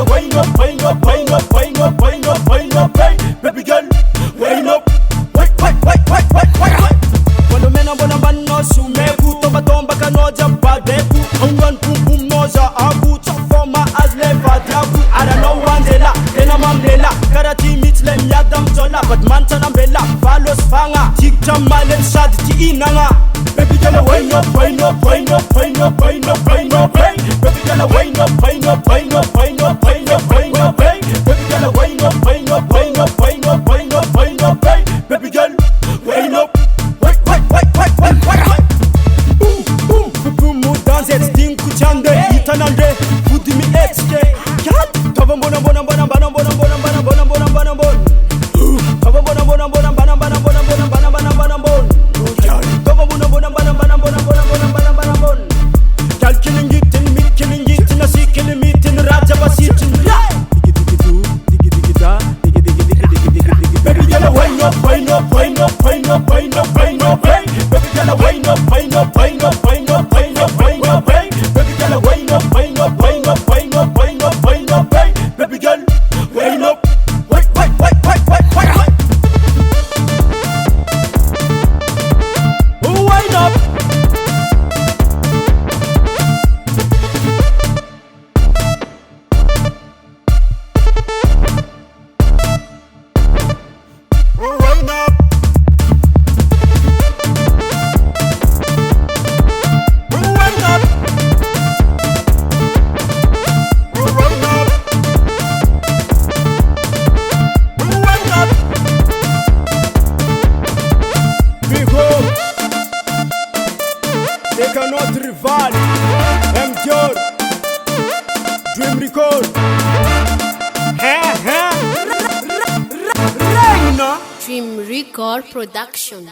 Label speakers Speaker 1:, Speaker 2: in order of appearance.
Speaker 1: girl, wind up, wind up, wind up, wind up, wind up, wind up, hey. Baby girl, wind up, wait. Quando mena bona banno su meku, tomba tomba kanoja badeku, hangan pum pum noja abu, forma as leva diabu. I don't know Mandela, ena mamlela, karati mitle myadam zola, but mantana bella, falos fanga, tikta malen shad ti inanga. Baby girl, wind up, wind up, wind up, wind up, wind up, wind up, hey. Baby girl, wind up, wind up, wind up, wind up, wind up, wind up, hey. Baby girl, wind up, wind up, wind up, wind up, wind up, wind up, hey. Baby girl, wind up, wait. Boom, boom, boom, dance it, sting kuchande, itanande, kudimi etske. Gal, tava bona. Wind up, hey. Baby girl, wind up, hey. Baby girl, wind up, hey. Baby girl, wind up, hey. Baby girl, wind up, wait. Wind up. They cannot rival MJor Dream Record.
Speaker 2: Dream Record Production.